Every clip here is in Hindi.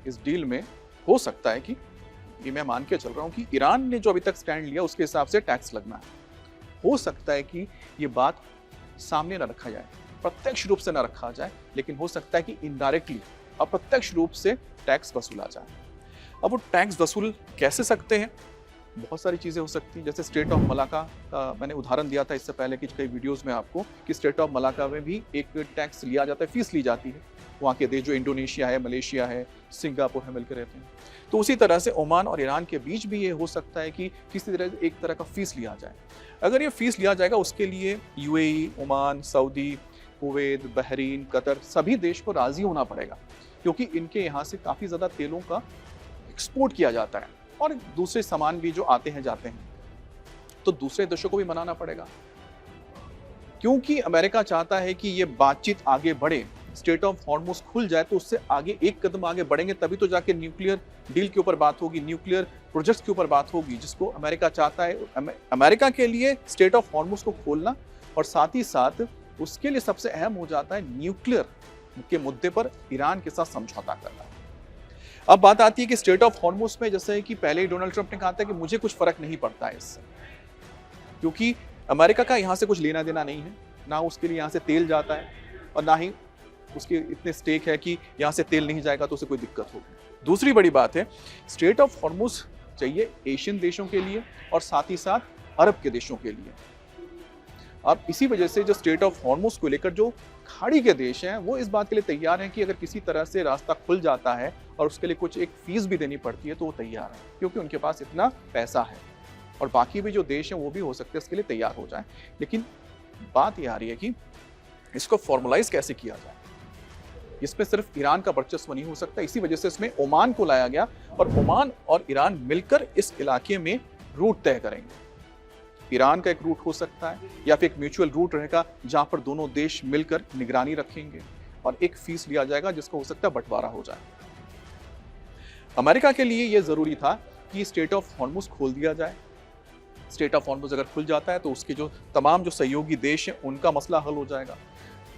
इस डील में हो सकता है कि ये मैं मान के चल रहा हूँ कि ईरान ने जो अभी तक स्टैंड लिया उसके हिसाब से टैक्स लगना है। हो सकता है कि ये बात सामने न रखा जाए, प्रत्यक्ष रूप से न रखा जाए, लेकिन हो सकता है कि इनडायरेक्टली, अप्रत्यक्ष रूप से टैक्स वसूला जाए। अब वो टैक्स वसूल कैसे सकते हैं? बहुत सारी चीज़ें हो सकती हैं, जैसे स्टेट ऑफ मलाका का मैंने उदाहरण दिया था इससे पहले कि कई वीडियोस में आपको, कि स्टेट ऑफ मलाका में भी एक टैक्स लिया जाता है, फीस ली जाती है। वहाँ के देश जो इंडोनेशिया है, मलेशिया है, सिंगापुर है, मिलकर रहते हैं। तो उसी तरह से ओमान और ईरान के बीच भी ये हो सकता है कि किसी तरह एक तरह का फीस लिया जाए। अगर ये फीस लिया जाएगा, उसके लिए UAE, Oman, Saudi, Kuwait, Bahrain, Qatar सभी देश को राजी होना पड़ेगा, क्योंकि इनके यहाँ से काफ़ी ज़्यादा तेलों का एक्सपोर्ट किया जाता है और दूसरे सामान भी जो आते हैं जाते हैं, तो दूसरे देशों को भी मनाना पड़ेगा। क्योंकि अमेरिका चाहता है कि ये बातचीत आगे बढ़े, स्टेट ऑफ हॉर्मुज़ खुल जाए, तो उससे आगे एक कदम आगे बढ़ेंगे, तभी तो जाके न्यूक्लियर डील के ऊपर बात होगी, न्यूक्लियर प्रोजेक्ट्स के ऊपर बात होगी, जिसको अमेरिका चाहता है। अमेरिका के लिए स्टेट ऑफ हॉर्मुज़ को खोलना, और साथ ही साथ उसके लिए सबसे अहम हो जाता है न्यूक्लियर के मुद्दे पर ईरान के साथ समझौता करना। अब बात आती है कि स्टेट ऑफ हॉर्मुज़ में, जैसे कि पहले ही डोनाल्ड ट्रंप ने कहा था कि मुझे कुछ फर्क नहीं पड़ता है इससे, क्योंकि अमेरिका का यहाँ से कुछ लेना देना नहीं है, ना उसके लिए यहाँ से तेल जाता है और ना ही उसके इतने स्टेक है कि यहाँ से तेल नहीं जाएगा तो उसे कोई दिक्कत होगी। दूसरी बड़ी बात है, स्टेट ऑफ हॉर्मुज़ चाहिए एशियन देशों के लिए और साथ ही साथ अरब के देशों के लिए। अब इसी वजह से जो स्टेट ऑफ हॉर्मुज़ को लेकर जो खाड़ी के देश हैं, वो इस बात के लिए तैयार हैं कि अगर किसी तरह से रास्ता खुल जाता है और उसके लिए कुछ एक फीस भी देनी पड़ती है, तो वो तैयार है, क्योंकि उनके पास इतना पैसा है। और बाकी भी जो देश हैं वो भी हो सकते हैं इसके लिए तैयार हो जाएं। लेकिन बात ये आ रही है कि इसको फॉर्मलाइज कैसे किया जाए। इसमें सिर्फ ईरान का वर्चस्व नहीं हो सकता, इसी वजह से इसमें ओमान को लाया गया, और ओमान और ईरान मिलकर इस इलाके में रूट तय करेंगे। ईरान का एक रूट हो सकता है, या फिर एक म्यूचुअल रूट रहेगा जहां पर दोनों देश मिलकर निगरानी रखेंगे, और एक फीस लिया जाएगा जिसको हो सकता है बंटवारा हो जाए। अमेरिका के लिए यह जरूरी था कि स्टेट ऑफ हॉर्मुज़ खोल दिया जाए। स्टेट ऑफ हॉर्मुज़ अगर खुल जाता है तो उसके जो तमाम जो सहयोगी देश हैं उनका मसला हल हो जाएगा।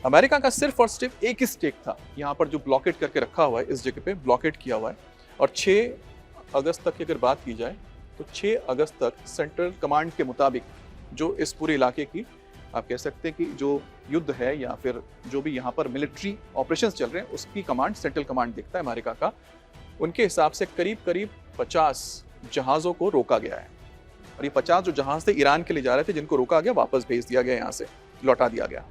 अमेरिका का सिर्फ और सिर्फ एक ही स्टेक था यहाँ पर जो ब्लॉकेट करके रखा हुआ है, इस जगह पे ब्लॉकेट किया हुआ है। और 6 अगस्त तक की अगर बात की जाए तो 6 अगस्त तक सेंट्रल कमांड के मुताबिक जो इस पूरे इलाके की, आप कह सकते हैं कि जो युद्ध है या फिर जो भी यहाँ पर मिलिट्री ऑपरेशंस चल रहे हैं, उसकी कमांड सेंट्रल कमांड देखता है अमेरिका का। उनके हिसाब से करीब करीब 50 जहाज़ों को रोका गया है, और ये 50 जो जहाज़ थे ईरान के लिए जा रहे थे, जिनको रोका गया, वापस भेज दिया गया, यहाँ से लौटा दिया गया।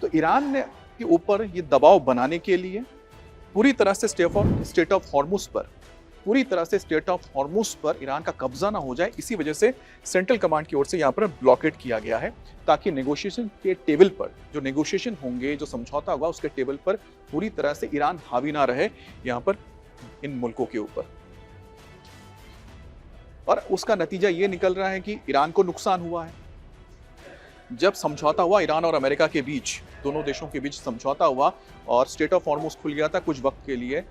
तो ईरान ने के ऊपर ये दबाव बनाने के लिए पूरी तरह से स्टेट ऑफ हॉर्मुज़ पर, पूरी तरह से स्टेट ऑफ हॉर्मुज़ पर ईरान का कब्जा ना हो जाए, इसी वजह से सेंट्रल कमांड की ओर से यहाँ पर ब्लॉकेट किया गया है, ताकि नेगोशिएशन के टेबल पर जो नेगोशिएशन होंगे, जो समझौता होगा, उसके टेबल पर पूरी तरह से ईरान हावी ना रहे यहाँ पर इन मुल्कों के ऊपर। और उसका नतीजा ये निकल रहा है कि ईरान को नुकसान हुआ है। जब समझौता हुआ ईरान और अमेरिका के बीच, दोनों देशों के बीच समझौता हुआ और स्टेट ऑफ हॉर्मुज़ खुल गया था कुछ वक्त के लिए,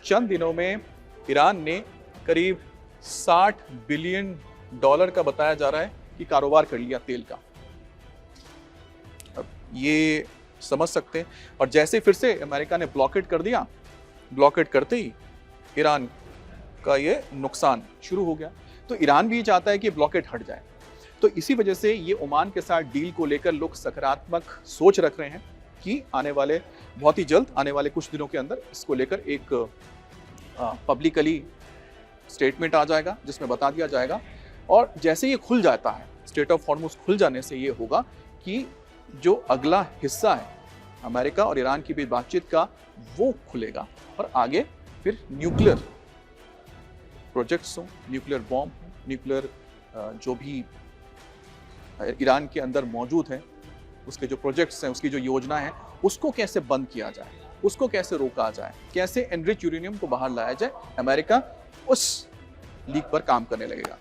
चंद दिनों में ईरान ने करीब $60 बिलियन का बताया जा रहा है कि कारोबार कर लिया तेल का। अब ये समझ सकते हैं। और जैसे फिर से अमेरिका ने ब्लॉकेट कर दिया, ब्लॉकेट करते ही ईरान का ये नुकसान शुरू हो गया। तो ईरान भी चाहता है कि ब्लॉकेट हट जाए। तो इसी वजह से ये ओमान के साथ डील को लेकर लोग सकारात्मक सोच रख रहे हैं कि आने वाले, बहुत ही जल्द आने वाले कुछ दिनों के अंदर इसको लेकर एक पब्लिकली स्टेटमेंट आ जाएगा, जिसमें बता दिया जाएगा। और जैसे ये खुल जाता है, स्टेट ऑफ हॉर्मुज़ खुल जाने से ये होगा कि जो अगला हिस्सा है अमेरिका और ईरान की भी बातचीत का, वो खुलेगा, और आगे फिर न्यूक्लियर प्रोजेक्ट्स हों, न्यूक्लियर बॉम्ब हो, न्यूक्लियर जो भी ईरान के अंदर मौजूद है, उसके जो प्रोजेक्ट्स हैं, उसकी जो योजना है, उसको कैसे बंद किया जाए, उसको कैसे रोका जाए, कैसे एनरिच यूरेनियम को बाहर लाया जाए, अमेरिका उस लीक पर काम करने लगेगा।